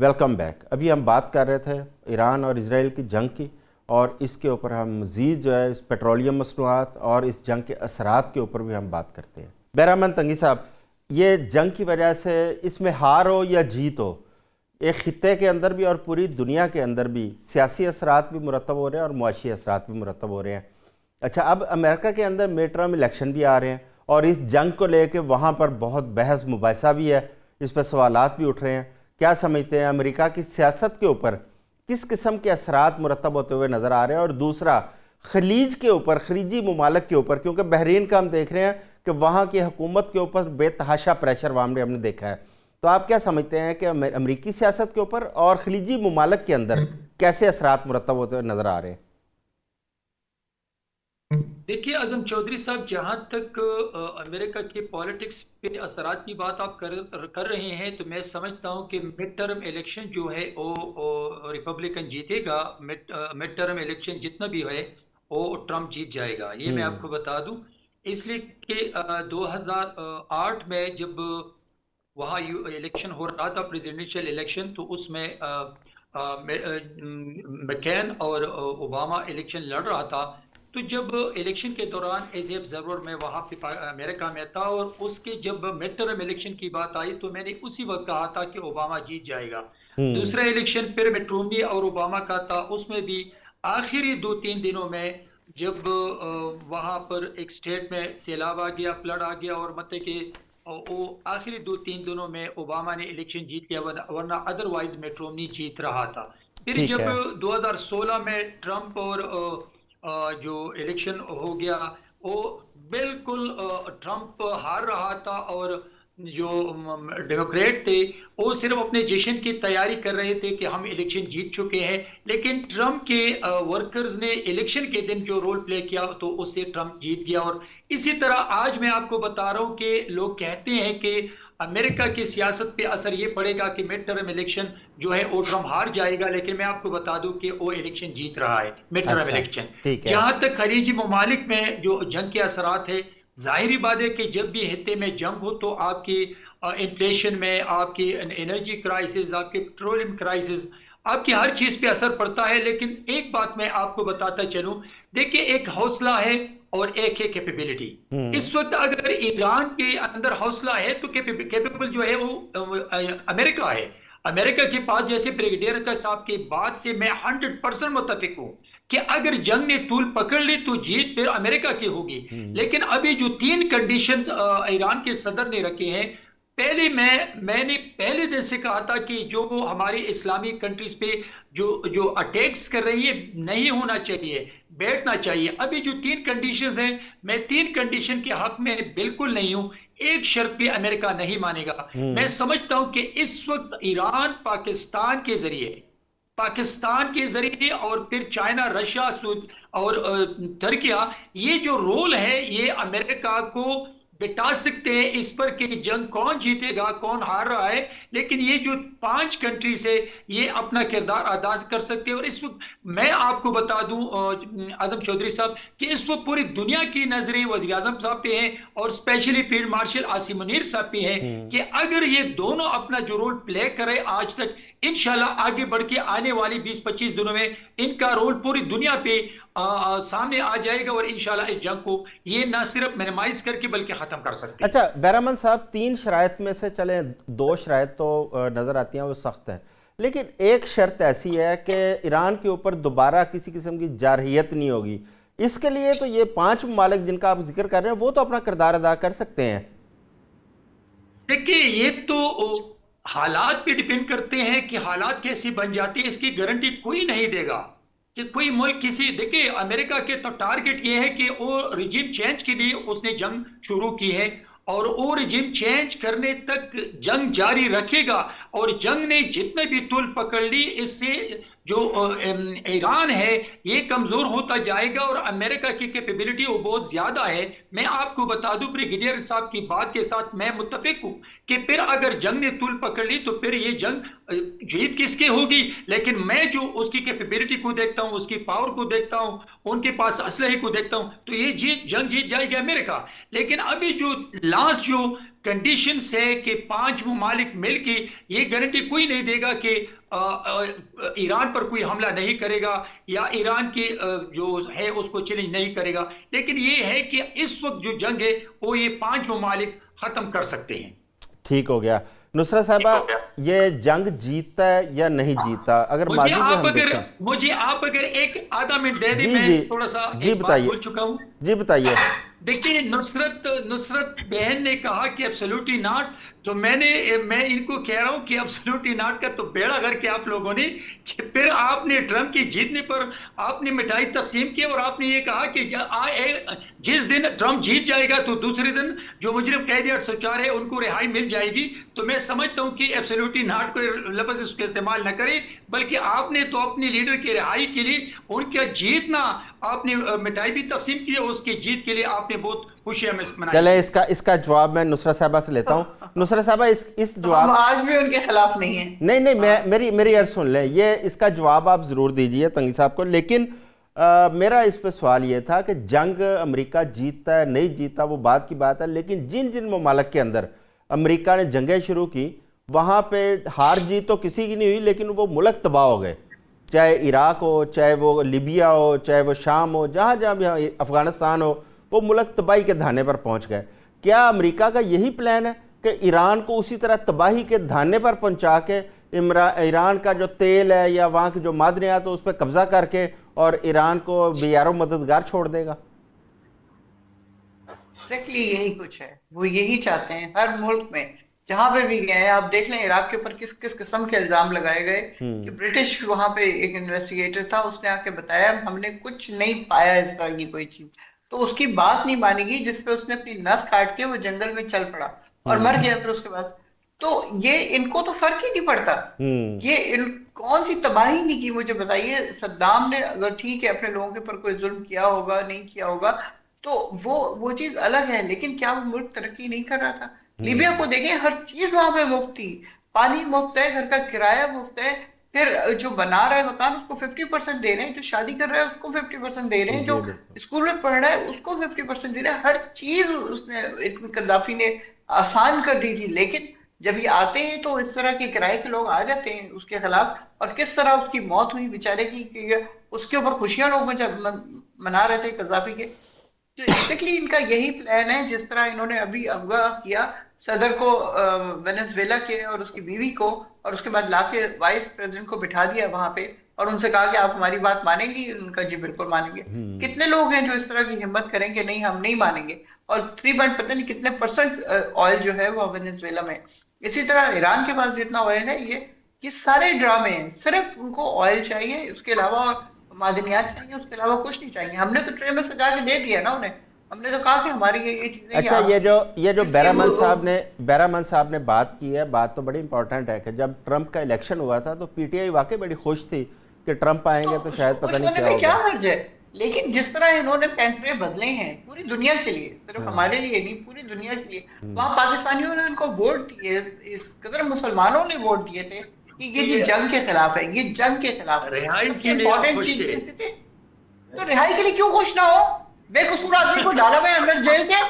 Welcome back. अभी हम बात कर रहे थे ईरान और इसराइल की जंग की, और इसके ऊपर हम मज़ीद जो है इस पेट्रोलियम मसनूआत और इस जंग के असरात के ऊपर भी हम बात करते हैं। बहरहाल तंगी साहब, ये जंग की वजह से इसमें हार हो या जीत हो, एक ख़ित्ते के अंदर भी और पूरी दुनिया के अंदर भी सियासी असरात भी मुरतब हो रहे हैं और मुआशी असरात भी मुरतब हो रहे हैं। अच्छा, अब अमेरिका के अंदर मिड टर्म इलेक्शन भी आ रहे हैं और इस जंग को लेकर वहाँ पर बहुत बहस मुबासा भी है, इस पर सवालात भी उठ रहे हैं। क्या समझते हैं अमेरिका की सियासत के ऊपर किस किस्म के असरात मुरतब होते हुए नज़र आ रहे हैं? और दूसरा, खलीज के ऊपर, खलीजी ममालिक के ऊपर, क्योंकि बहरीन का हम देख रहे हैं कि वहाँ की हुकूमत के ऊपर बेतहाशा प्रेशर वहाँ हमने देखा है। तो आप क्या समझते हैं कि अमरीकी सियासत के ऊपर और खलीजी ममालिक के अंदर कैसे असरात मुरतब होते हुए नज़र आ रहे हैं? देखिए आजम चौधरी साहब, जहां तक अमेरिका के पॉलिटिक्स पे असरात की बात आप कर रहे हैं, तो मैं समझता हूं कि मिड टर्म इलेक्शन जो है वो रिपब्लिकन जीतेगा। मिड टर्म इलेक्शन जितना भी है वो ट्रम्प जीत जाएगा, ये मैं आपको बता दूं। इसलिए कि 2008 में जब वहाँ इलेक्शन हो रहा था, प्रेसिडेंशियल इलेक्शन, तो उसमें मैकेन और ओबामा इलेक्शन लड़ रहा था। तो जब इलेक्शन के दौरान एज ए ऑब्जर्वर मैं वहाँ पे अमेरिका में था, और उसके जब मिड टर्म इलेक्शन की बात आई तो मैंने उसी वक्त कहा था कि ओबामा जीत जाएगा। हम्म। दूसरा इलेक्शन फिर मिट रोमनी और ओबामा का था, उसमें भी आखिरी 2-3 दिनों में जब वहाँ पर एक स्टेट में सैलाब आ गया, फ्लड आ गया, और मतलब कि वो आखिरी 2-3 दिनों में ओबामा ने इलेक्शन जीत लिया, वरना अदरवाइज मिट रोमनी जीत रहा था। फिर ठीक जब है। 2016 में ट्रम्प और जो इलेक्शन हो गया, वो बिल्कुल ट्रम्प हार रहा था, और जो डेमोक्रेट थे वो सिर्फ अपने जश्न की तैयारी कर रहे थे कि हम इलेक्शन जीत चुके हैं। लेकिन ट्रम्प के वर्कर्स ने इलेक्शन के दिन जो रोल प्ले किया तो उससे ट्रम्प जीत गया। और इसी तरह आज मैं आपको बता रहा हूं कि लोग कहते हैं कि अमेरिका की सियासत पे असर ये पड़ेगा कि मिड टर्म इलेक्शन जो है वो ट्रम्प हार जाएगा, लेकिन मैं आपको बता दूं कि वो इलेक्शन जीत रहा है, मिड टर्म अच्छा। इलेक्शन। ठीक है। जहां तक खलीजी ममालिक में जो जंग के असरात है, जाहिर बात है कि जब भी हिते में जंग हो तो आपकी इन्फ्लेशन में, आपकी एनर्जी क्राइसिस, आपके पेट्रोलियम क्राइसिस, आपकी हर चीज पे असर पड़ता है। लेकिन एक बात मैं आपको बताता चलूं, देखिए एक हौसला है और एक है कैपेबिलिटी। हम्म। इस वक्त अगर ईरान के अंदर हौसला है तो कैपेबल जो है वो अमेरिका है। अमेरिका के पास, जैसे ब्रिगेडियर का साहब की बात से मैं 100% मुतफिक हूं कि अगर जंग ने तूल पकड़ ली तो जीत फिर अमेरिका की होगी। हम्म। लेकिन अभी जो 3 कंडीशंस ईरान के सदर ने रखे हैं, पहले मैंने पहले दिन से कहा था कि जो हमारी इस्लामिक कंट्रीज पे जो जो अटैक्स कर रही है, नहीं होना चाहिए, बैठना चाहिए। अभी जो 3 कंडीशंस हैं, मैं 3 कंडीशन के हक में बिल्कुल नहीं हूं। एक शर्त पे अमेरिका नहीं मानेगा। मैं हम्म। समझता हूं कि इस वक्त ईरान पाकिस्तान के जरिए और फिर चाइना, रशिया, और तुर्किया, ये जो रोल है ये अमेरिका को बिता सकते हैं इस पर कि जंग कौन जीतेगा कौन हार रहा है। लेकिन ये जो 5 कंट्रीज है ये अपना किरदार अदा कर सकते हैं। और इस वक्त मैं आपको बता दूं आजम चौधरी साहब, कि इस वक्त पूरी दुनिया की नजरें वजीर आजम साहब पे हैं, और specially field marshal Asim Munir साहब पे हैं, हम्म। कि अगर ये दोनों अपना जो रोल प्ले करे आज तक, इंशाल्लाह आगे बढ़ के आने वाली 20-25 दिनों में इनका रोल पूरी दुनिया पे सामने आ जाएगा, और इंशाल्लाह इस जंग को ये ना सिर्फ मिनिमाइज करके बल्कि खत्म कर सकते हैं। अच्छा बैरामन साहब, तीन शराइत में से चले दो शराइत तो नज़र आती हैं वो सख्त हैं, लेकिन एक शर्त ऐसी है कि ईरान के ऊपर दोबारा किसी किस्म की जारहियत नहीं होगी। इसके लिए तो ये पांच ममालिक जिनका आप जिक्र कर रहे हैं वो तो अपना किरदार अदा कर सकते हैं। देखिए ये तो हालात पे डिपेंड करते हैं कि हालात कैसे बन जाते हैं, इसकी गारंटी कोई नहीं देगा कि कोई मुल्क किसी। देखिए अमेरिका के तो टारगेट ये है कि वो रिजिम चेंज के लिए उसने जंग शुरू की है, और वो रिजिम चेंज करने तक जंग जारी रखेगा। और जंग ने जितने भी तुल पकड़ ली, इससे जो ईरान है ये कमजोर होता जाएगा, और अमेरिका की कैपेबिलिटी वो बहुत ज्यादा है। मैं आपको बता दूं, ब्रिगेडियर साहब की बात के साथ मैं मुत्तफिक हूं कि फिर अगर जंग ने तुल पकड़ ली तो फिर ये जंग जीत किसकी होगी। लेकिन मैं जो उसकी कैपेबिलिटी को देखता हूं, उसकी पावर को देखता हूं, उनके पास असलहे को देखता हूं, तो ये जंग जीत जाएगी अमेरिका। लेकिन अभी जो लास्ट जो कंडीशंस है कि 5 ममालिक मिलके, ये गारंटी कोई नहीं देगा कि ईरान पर कोई हमला नहीं करेगा या ईरान की जो है उसको चैलेंज नहीं करेगा, लेकिन ये है कि इस वक्त जो जंग है वो ये 5 ममालिक खत्म कर सकते हैं। ठीक हो गया। नुसरत साहबा, ये जंग जीतता है या नहीं जीतता? अगर माजी में हम देखें, मुझे आप अगर एक आधा मिनट दे दें, जी मैं जी थोड़ा सा जी एक बात बताइए, भूल चुका हूँ। जी बताइए। देखिए, नुसरत नुसरत बहन ने कहा कि एब्सोल्युटली नॉट, तो मैं इनको कह रहा हूं कि एब्सोल्युटली नॉट का तो बेड़ा करके आप लोगों ने, कि फिर आपने ट्रम्प की जीतने पर आपने मिठाई तकसीम की और आपने ये कहा कि जिस दिन ट्रम्प जीत जाएगा तो दूसरे दिन जो मुजरिम कैदी 804 है उनको रिहाई मिल जाएगी। तो मैं समझता हूं कि एब्सोल्युटली नॉट को लफ्ज उसका इस्तेमाल न करें, बल्कि आपने तो अपने लीडर की रिहाई के लिए उनका जीतना, आपने मिठाई भी तकसीम की है, उसकी जीत के लिए आपने बहुत खुशियां मनाई। चले, इसका जवाब मैं नुसरत साहबा से लेता हूँ। नुसरत साहबा, इस तो हम जवाब, आज भी उनके खिलाफ नहीं है। नहीं नहीं, मैं मेरी अर्ज सुन लें, ये इसका जवाब आप ज़रूर दीजिए तंगी साहब को। लेकिन मेरा इस पर सवाल ये था कि जंग अमेरिका जीतता है नहीं जीतता वो बात की बात है, लेकिन जिन जिन ममालिक के अंदर अमेरिका ने जंगें शुरू की वहाँ पे हार जीत तो किसी की नहीं हुई, लेकिन वो मुल्क तबाह हो गए। चाहे इराक हो, चाहे वो लीबिया हो, चाहे वो शाम हो, जहाँ जहाँ भी, अफ़गानिस्तान हो, वो मुल्क तबाही के धाने पर पहुँच गए। क्या अमेरिका का यही प्लान है कि ईरान को उसी तरह तबाही के धाने पर पहुँचा के ईरान का जो तेल है या वहाँ की जो मादनियात है उस पर कब्जा करके और ईरान को बेयारो मददगार छोड़ देगा? एग्जैक्टली यही कुछ है, वो यही चाहते हैं। हर मुल्क में जहां पे भी गए हैं, आप देख लें इराक के ऊपर किस किस किस्म के इल्जाम लगाए गए कि ब्रिटिश, वहां पे एक इन्वेस्टिगेटर था, उसने आके बताया हमने कुछ नहीं पाया इस तरह की कोई चीज। तो उसकी बात नहीं मानेगी, जिसपे उसने अपनी नस काट के वो जंगल में चल पड़ा और मर गया फिर उसके बाद। तो ये इनको तो फर्क ही नहीं पड़ता। ये इन कौन सी तबाही नहीं की, मुझे बताइए। सद्दाम ने अगर ठीक है अपने लोगों के ऊपर कोई जुल्म किया होगा, नहीं किया होगा, तो वो चीज अलग है, लेकिन क्या वो मुल्क तरक्की नहीं कर रहा था? लीबिया को देखें, हर चीज वहां पे मुफ्त थी। पानी मुफ्त है, घर का किराया मुफ्त है। फिर जो बना रहा है मकान उसको 50% दे रहे हैं, जो शादी कर रहा है उसको 50% दे रहे हैं, जो जी बिल्कुल। स्कूल में पढ़ रहा है उसको 50% दे रहे हैं। हर चीज उसने, कद्दाफी ने आसान कर दी थी। लेकिन जब ये आते हैं तो इस तरह के किराए के लोग आ जाते हैं उसके खिलाफ, और किस तरह उसकी मौत हुई बेचारे की, कि उसके ऊपर खुशियां लोग मना रहे थे कद्दाफी के। तो बेसिकली इनका यही प्लान है। जिस तरह इन्होंने अभी अगवा किया सदर को, वेनेजुएला के और उसकी बीवी को, और उसके बाद लाके वाइस प्रेसिडेंट को बिठा दिया वहां पे और उनसे कहा कि आप हमारी बात मानेंगी? उनका जी बिल्कुल मानेंगे। कितने लोग हैं जो इस तरह की हिम्मत करें कि नहीं हम नहीं मानेंगे? और 3 पॉइंट पता नहीं कितने % ऑयल जो है वो वेनेजुएला में। इसी तरह ईरान के पास जितना ऑयल है, ये सारे ड्रामे हैं। सिर्फ उनको ऑयल चाहिए, उसके अलावा मादनियात चाहिए, उसके अलावा कुछ नहीं चाहिए। हमने तो ट्रे में सजा के दे दिया ना उन्हें। हमने तो कहा कि हमारी ये चीजें अच्छा, ये जो बैरामन साहब ने बात की है, बात तो बड़ी इंपॉर्टेंट है कि जब ट्रंप का इलेक्शन हुआ था तो पीटीआई वाकई बड़ी खुश थी कि ट्रंप आएंगे तो शायद पता नहीं क्या क्या होगा। हर्ज है? लेकिन जिस तरह इन्होंने फैसले बदले हैं पूरी दुनिया के लिए, सिर्फ हमारे लिए नहीं, पूरी दुनिया के लिए, वहां पाकिस्तानियों ने उनको वोट दिए, इस कदर मुसलमानों ने वोट दिए थे कि ये जंग के खिलाफ है, ये जंग के खिलाफ है। रिहाई सबसे के लिए आप इंपॉर्टेंट खुश थे? चीज, तो रिहाई के लिए क्यों खुश ना हो? बेकसूर आदमी को डाला हुआ है अंदर जेल के।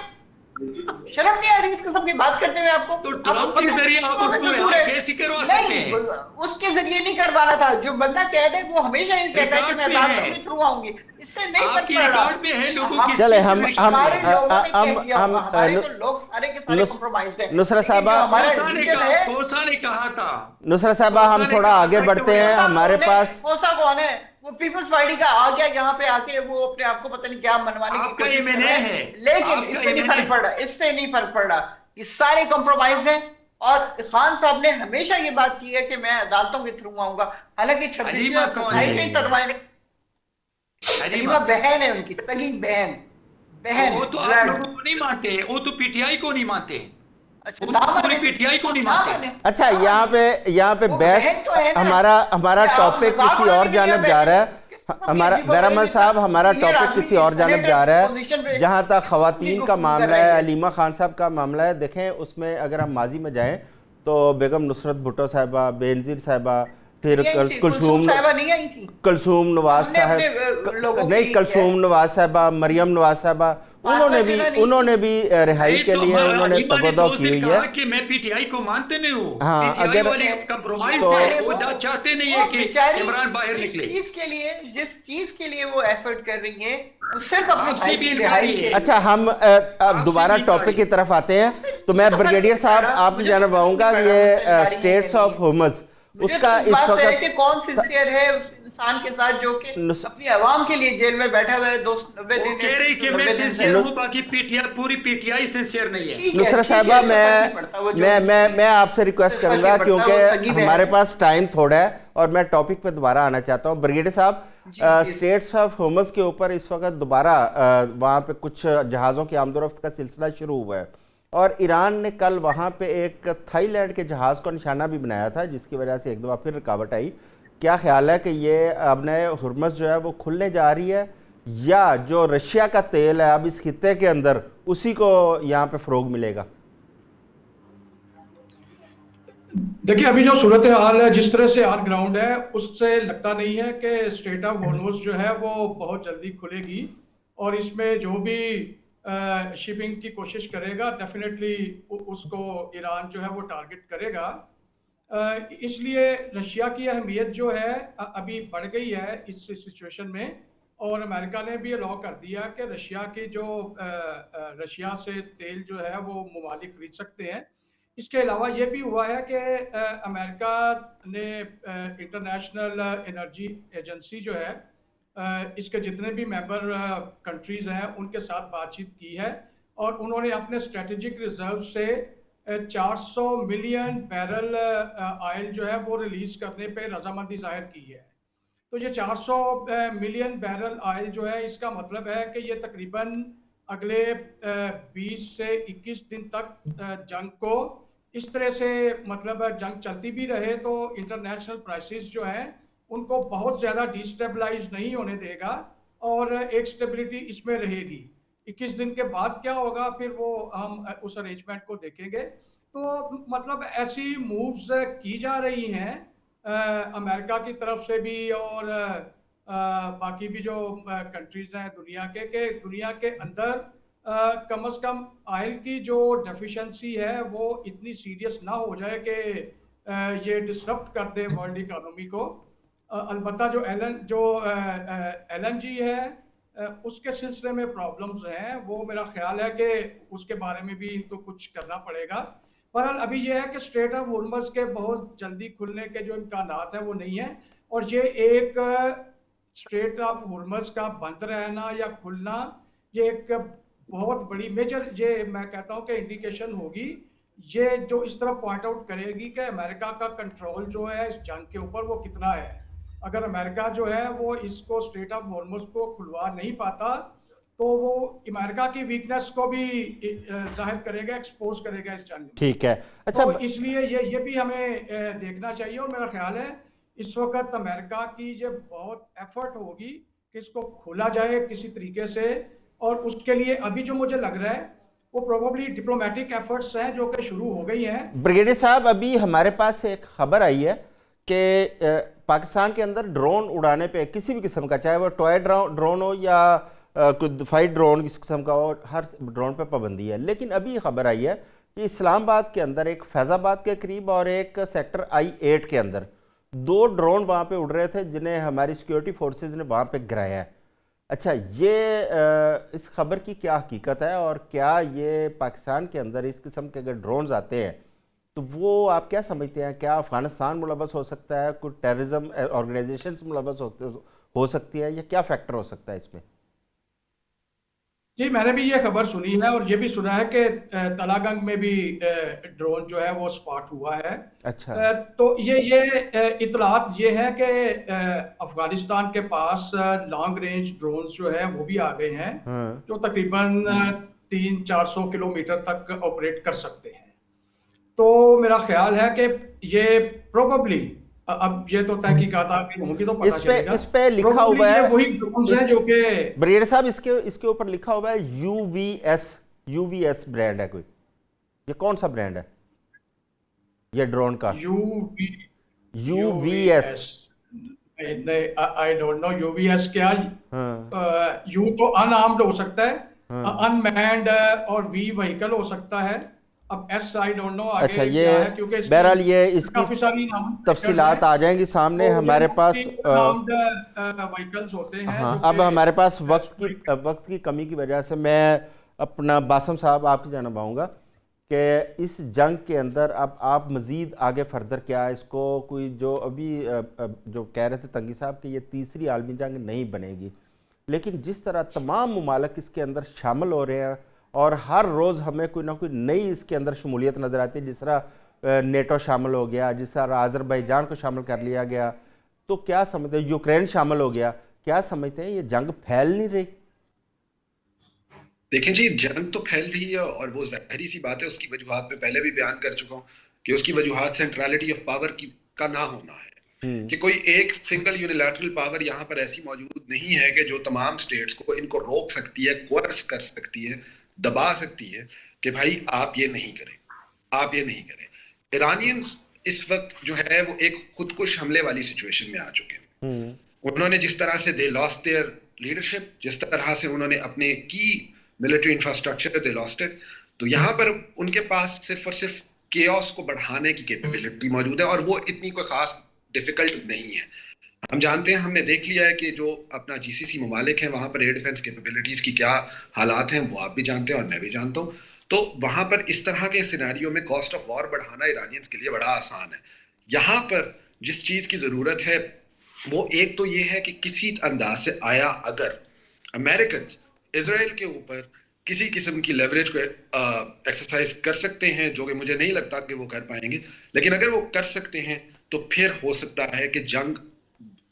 शर्म नहीं आ रही इस किस्म की बात करते हुए आपको? तो ट्रंप के जरिए आप उसको रिहाई कैसे करवा सकते हैं? उसके जरिए नहीं करवाना था। जो बंदा कहता है वो हमेशा ही कहता है कि मैं अदालतों के थ्रू आऊंगी, इससे नहीं फर्क आपकी पड़ रहा। रिकॉर्ड में है लोगों की चले, हमारे लोगों ने कह दिया होगा, हमारे तो लोग सारे के सारे कॉम्प्रोमाइज हैं। नुसरत साहबा, कोसा ने कहा था। नुसरत साहबा, हम थोड़ा आगे बढ़ते हैं। हमारे पास कोसा कौन है? वो पीपल्स पार्टी का आ गया यहाँ पे आके, वो अपने आप को पता नहीं क्या मनवाने की कोशिश कर रहा है। लेकिन इससे नहीं फर्क पड़ रहा, इससे नहीं फर्क पड़ रहा। ये सारे कॉम्प्रोमाइज हैं। और खान साहब ने हमेशा ये बात की है कि मैं अदालतों के थ्रू आऊंगा। हालांकि 26 हलीमा बहन है, उनकी सगी बहन। वो तो आप लोगों को नहीं मानते, वो तो पीटीआई को नहीं मानते। अच्छा, पूरी पीटीआई को नहीं मानते। अच्छा, यहाँ पे बहस, हमारा टॉपिक किसी और जानब जा रहा है। हमारा बैरामन साहब, हमारा टॉपिक किसी और जानब जा रहा है। जहाँ तक ख़वातीन का मामला है, हलीमा खान साहब का मामला है, देखें उसमें अगर हम माजी में जाएं तो बेगम नुसरत भुट्टो साहिबा, बेनज़ीर साहिबा, फिर कुलसूम साहिबा नहीं आई थी, कुलसूम नवाज हमने अपने, साहब लोगों के नहीं, लिए कुलसूम नवाज साहबा, मरियम नवाज साहबा, उन्होंने भी रिहाई नहीं के तो लिए उन्होंने ईमान ने तो तगदा उस की दिन हुई कहा है। कि मैं पीटीआई को मानते नहीं हूँ, हाँ, पीटीआई अगर वाले कंप्रोमाइज तो है, वो चाहते नहीं है वो कि बेचारी इमरान बाहर जिस निकले। चीज के लिए वो एफर्ट कर रही है, वो सिर्फ अपने आपसे भाई भी की इनकारी रिहाई है, के अच्छा, लिए। हम अब आपसे दोबारा भी टॉपिक की इनकारी। तरफ आते हैं। तो मुझे मैं तो फर्क ब्रिगेडियर नहीं साहब पड़ा, आपसे मुझे तो जानना फर्क नहीं पाऊंगा, पड़ा वो ये इनकारी है स्टेट्स या ऑफ नहीं। हुर्मुज मुझे तो उसका इस इस बात से है कि कौन वक्त सिंसियर है उस इंसान के साथ जो कि नुस, अपनी आवाम के लिए जेल में बैठा हुआ है 290 वो दिन है, कह रही कि मैं 390 दिन से। सिंसियर हूँ, बाकी पीटीआई पूरी पीटीआई सिंसियर नहीं है। ठीक है, नुसरत ठीक है, साहबा, इससे फर्क नहीं पड़ता, वो जो भी बोले, मैं आपसे उससे रिक्वेस्ट फर्क करूंगा, नहीं पड़ता, क्योंकि वो सगी बहन हमारे है। पास टाइम थोड़ा है और मैं टॉपिक पे दोबारा आना चाहता हूँ। ब्रिगेडियर साहब, जी प्लीज। स्टेट्स ऑफ हुर्मुज के ऊपर इस वक्त दोबारा वहाँ पे कुछ जहाज़ों की आमदोरफ्त का सिलसिला शुरू हुआ है और ईरान ने कल वहाँ पे एक थाईलैंड के जहाज़ को निशाना भी बनाया था, जिसकी वजह से एक दफ़ा फिर रुकावट आई। क्या ख्याल है कि ये अब नए हुर्मुज जो है वो खुलने जा रही है, या जो रशिया का तेल है अब इस खित्ते के अंदर उसी को यहाँ पे फ़रोग मिलेगा? देखिए, अभी जो सूरत हाल है, जिस तरह से ऑन ग्राउंड है, उससे लगता नहीं है कि स्ट्रेट ऑफ हॉर्मुज जो है वो बहुत जल्दी खुलेगी। और इसमें जो भी शिपिंग की कोशिश करेगा, डेफिनेटली उसको ईरान जो है वो टारगेट करेगा। इसलिए रशिया की अहमियत जो है अभी बढ़ गई है इस सिचुएशन में। और अमेरिका ने भी अलाउ कर दिया कि रशिया की जो रशिया से तेल जो है वो ममालिक खरीद सकते हैं। इसके अलावा ये भी हुआ है कि अमेरिका ने इंटरनेशनल एनर्जी एजेंसी जो है, इसके जितने भी मेंबर कंट्रीज़ हैं उनके साथ बातचीत की है और उन्होंने अपने स्ट्रेटेजिक रिजर्व से 400 मिलियन बैरल ऑयल जो है वो रिलीज़ करने पे रजामंदी जाहिर की है। तो ये 400 मिलियन बैरल ऑयल जो है, इसका मतलब है कि ये तकरीबन अगले 20 से 21 दिन तक जंग को इस तरह से, मतलब जंग चलती भी रहे तो इंटरनेशनल प्राइसेस जो है उनको बहुत ज़्यादा डिस्टेबलाइज नहीं होने देगा और एक स्टेबिलिटी इसमें रहेगी। 21 दिन के बाद क्या होगा फिर वो हम उस अरेंजमेंट को देखेंगे। तो मतलब ऐसी मूव्स की जा रही हैं अमेरिका की तरफ से भी और बाकी भी जो कंट्रीज हैं दुनिया के दुनिया के अंदर कम से कम ऑयल की जो डेफिशिएंसी है वो इतनी सीरियस ना हो जाए कि ये डिसरप्ट कर दे वर्ल्ड इकोनॉमी को। अलबत्ता जो एलएनजी है उसके सिलसिले में प्रॉब्लम्स हैं, वो मेरा ख्याल है कि उसके बारे में भी इनको कुछ करना पड़ेगा। बहरहाल अभी ये है कि स्ट्रेट ऑफ हॉर्मुज के बहुत जल्दी खुलने के जो इम्कानात हैं वो नहीं है। और ये एक स्ट्रेट ऑफ हॉर्मुज का बंद रहना या खुलना, ये एक बहुत बड़ी मेजर, ये मैं कहता हूँ कि इंडिकेशन होगी, ये जो इस तरह पॉइंट आउट करेगी कि अमेरिका का कंट्रोल जो है इस जंग के ऊपर वो कितना है। अगर अमेरिका जो है वो इसको स्ट्रेट ऑफ हॉर्मुज को खुलवा नहीं पाता तो वो अमेरिका की वीकनेस को भी जाहिर करेगा, एक्सपोज करेगा इस जंग में। ठीक है। अच्छा, तो इसलिए ये भी हमें देखना चाहिए और मेरा ख्याल है इस वक्त अमेरिका की ये बहुत एफर्ट होगी कि इसको खोला जाए किसी तरीके से। और उसके लिए अभी जो मुझे लग रहा है वो प्रोबेबली डिप्लोमेटिक एफर्ट्स हैं जो कि शुरू हो गई हैं। ब्रिगेडियर साहब, अभी हमारे पास एक खबर आई है कि पाकिस्तान के अंदर ड्रोन उड़ाने पे किसी भी किस्म का, चाहे वो टॉय ड्रोन हो या कोई फाइट ड्रोन किस किस्म का हो, हर ड्रोन पे पाबंदी है। लेकिन अभी खबर आई है कि इस्लामाबाद के अंदर एक फैज़ाबाद के करीब और एक सेक्टर I-8 के अंदर 2 ड्रोन वहाँ पे उड़ रहे थे जिन्हें हमारी सिक्योरिटी फोर्सेस ने वहाँ पे गिराया है। अच्छा, ये इस खबर की क्या हकीकत है और क्या ये पाकिस्तान के अंदर इस किस्म के अगर ड्रोन्स आते हैं तो वो आप क्या समझते हैं, क्या अफगानिस्तान मुलव्वस हो सकता है, कुछ टेररिज्म ऑर्गेनाइजेशन मुलव्वस हो सकती है, या क्या फैक्टर हो सकता है इसमें? जी, मैंने भी ये खबर सुनी है और ये भी सुना है कि तलागंग में भी ड्रोन जो है वो स्पॉट हुआ है। अच्छा। तो ये इतलात ये है कि अफगानिस्तान के पास लॉन्ग रेंज ड्रोन्स जो है वो भी आ गए हैं हाँ। जो तकरीबन 300-400 किलोमीटर तक ऑपरेट कर सकते हैं। तो मेरा ख्याल है कि ये प्रोबेबली, अब ये तो तहकीकात आगे होंगी तो पता चलेगा, इस पे लिखा प्रोबेबली हुआ ये है, वही ड्रोन्स हैं जो कि ब्रिगेडियर साहब, इसके ऊपर लिखा हुआ है यूवीएस ब्रांड है कोई। ये कौन सा ब्रांड है ये ड्रोन का? UVS। आई डोंट नो यूवीएस क्या। हाँ यू तो अनआर्म्ड हो सकता है, हाँ। अनमैन्ड और वी व्हीकल हो सकता है। अब एस आई डोंट नो अच्छा, आगे ये क्या है, क्योंकि इसकी बहरहाल ये इसकी काफी सारी नॉमेनक्लेचर्स हैं। तफसीलात आ जाएंगी सामने तो ये हमारे पास। मोस्टली अनआर्म्ड व्हीकल्स होते हैं हाँ, जो अब कि हमारे पास स्ट्राइक। वक्त की कमी की वजह से मैं अपना बासम साहब आपकी जानब आऊँगा कि इस जंग के अंदर अब आप मज़ीद आगे फर्दर क्या इसको कोई जो अभी जो कह रहे थे तंगी साहब कि ये तीसरी आलमी जंग नहीं बनेगी, लेकिन जिस तरह तमाम ममालिक इसके अंदर शामिल हो रहे हैं और हर रोज़ हमें कोई ना कोई नई इसके अंदर शमूलियत नज़र आती है, जिस तरह नेटो शामिल हो गया, जिस तरह आज़रबाईजान को शामिल कर लिया गया, तो क्या समझते हैं यूक्रेन शामिल हो गया, क्या समझते हैं ये जंग फैल नहीं रही? देखें जी, जंग तो फैल रही है और वो जाहिर सी बात है, उसकी वजूहात में पहले भी बयान कर चुका हूँ कि उसकी वजूहात सेंट्रलिटी ऑफ पावर की का ना होना है। कि कोई एक सिंगल यूनिलैटरल पावर यहाँ पर ऐसी मौजूद नहीं है कि जो तमाम स्टेट्स को इनको रोक सकती है, कोर्स कर सकती है, दबा सकती है कि भाई आप ये नहीं करें, आप ये नहीं करें। ईरानियंस इस वक्त जो है वो एक खुदकुश हमले वाली सिचुएशन में आ चुके हैं। उन्होंने जिस तरह से दे लॉस्ट देयर लीडरशिप, जिस तरह से उन्होंने अपने की military infrastructure they lost it, तो यहाँ पर उनके पास सिर्फ और सिर्फ केओस को बढ़ाने की कैपेबिलिटी मौजूद है और वो इतनी कोई खास डिफिकल्ट नहीं है। हम जानते हैं, हमने देख लिया है कि जो अपना जीसीसी ममालिक हैं वहां पर एयर डिफेंस कैपेबिलिटीज की क्या हालात हैं, वो आप भी जानते हैं और मैं भी जानता हूँ। तो वहां पर इस तरह के सिनेरियो में कॉस्ट ऑफ वॉर बढ़ाना ईरानियंस के लिए बड़ा आसान है। यहाँ पर जिस चीज की जरूरत है वो एक तो ये है कि किसी अंदाज से आया अगर अमेरिकन इसराइल के ऊपर किसी किस्म की लेवरेज को एक्सरसाइज कर सकते हैं, जो कि मुझे नहीं लगता कि वो कर पाएंगे, लेकिन अगर वो कर सकते हैं तो फिर हो सकता है कि जंग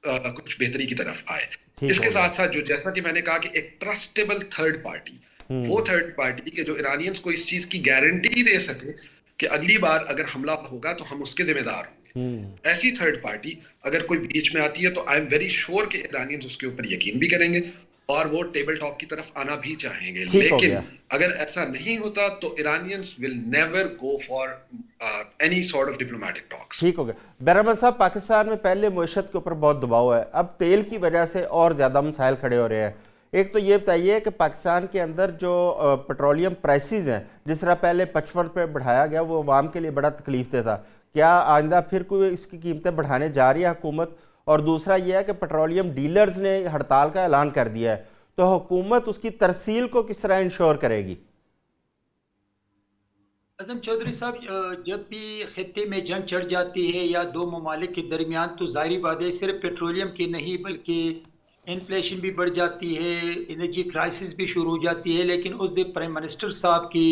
कुछ बेहतरी की तरफ आए। इसके साथ साथ जो जैसा कि मैंने कहा कि एक ट्रस्टेबल थर्ड पार्टी, वो थर्ड पार्टी के जो ईरानियंस को इस चीज की गारंटी दे सके कि अगली बार अगर हमला होगा तो हम उसके जिम्मेदार होंगे, ऐसी थर्ड पार्टी अगर कोई बीच में आती है तो आई एम वेरी श्योर कि ईरानियंस उसके ऊपर यकीन भी करेंगे और वो टेबल टॉक की तरफ आना भी चाहेंगे। लेकिन अगर ऐसा नहीं होता तो Iranians will never go for any sort of diplomatic talks. ठीक हो गया। बैरहमान साहब, पाकिस्तान में पहले मईशत के ऊपर बहुत दबाव है, अब तेल की वजह से और ज़्यादा मसाइल खड़े हो रहे हैं। एक तो ये बताइए कि पाकिस्तान के अंदर जो पेट्रोलियम प्राइसेस हैं, जिस तरह पहले 55 पे बढ़ाया गया, वो आवाम के लिए बड़ा तकलीफ दे था, क्या आइंदा फिर कोई इसकी कीमतें बढ़ाने जा रही है हुकूमत? और दूसरा यह है कि पेट्रोलियम डीलर्स ने हड़ताल का ऐलान कर दिया है, तो हुकूमत उसकी तरसील को किस तरह इंश्योर करेगी? अज़म चौधरी साहब, जब भी खत्ते में जंग चढ़ जाती है या दो ममालिक के दरमियान, तो ज़ाहिरी बात है सिर्फ पेट्रोलियम की नहीं बल्कि इन्फ्लेशन भी बढ़ जाती है, एनर्जी क्राइसिस भी शुरू हो जाती है। लेकिन उस दिन प्राइम मिनिस्टर साहब की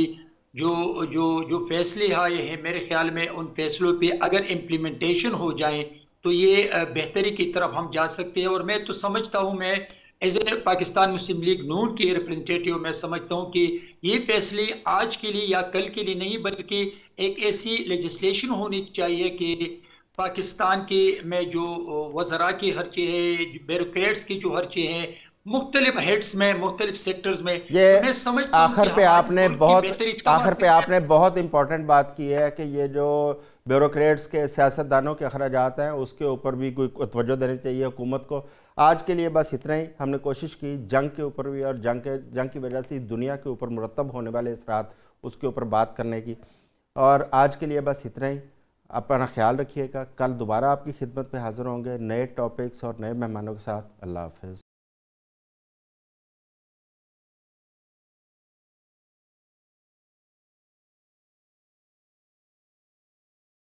जो जो जो फैसले आए हैं, मेरे ख्याल में उन फैसलों पे अगर इम्प्लीमेंटेशन हो जाए तो ये बेहतरी की तरफ हम जा सकते हैं। और मैं तो समझता हूँ, मैं as a Pakistan Muslim League नून के रिप्रेजेंटेटिव मैं समझता हूँ कि ये फैसले आज के लिए या कल के लिए नहीं, बल्कि एक ऐसी लेजिस्लेशन होनी चाहिए कि पाकिस्तान के में जो वज़रा के खर्चे हैं, ब्यूरोक्रेट्स के जो खर्चे हैं, मुख्तलिफ हेड्स में, मुख्तलिफ सेक्टर्स में, ये तो मैं समझता हूँ कि हमारे मुल्क की बेहतरी तब आ सकती है। आपने बहुत इंपॉर्टेंट बात की है कि ये जो ब्यूरोक्रेट्स के सियासतदानों के अखराजात हैं उसके ऊपर भी कोई तवज्जो देनी चाहिए हुकूमत को। आज के लिए बस इतना ही। हमने कोशिश की जंग के ऊपर भी और जंग की वजह से दुनिया के ऊपर मुरतब होने वाले असरात उसके ऊपर बात करने की। और आज के लिए बस इतना ही। अपना ख्याल रखिएगा। कल दोबारा आपकी खिदमत में हाजिर होंगे नए टॉपिक्स और नए मेहमानों के साथ। अल्लाह हाफ़िज़।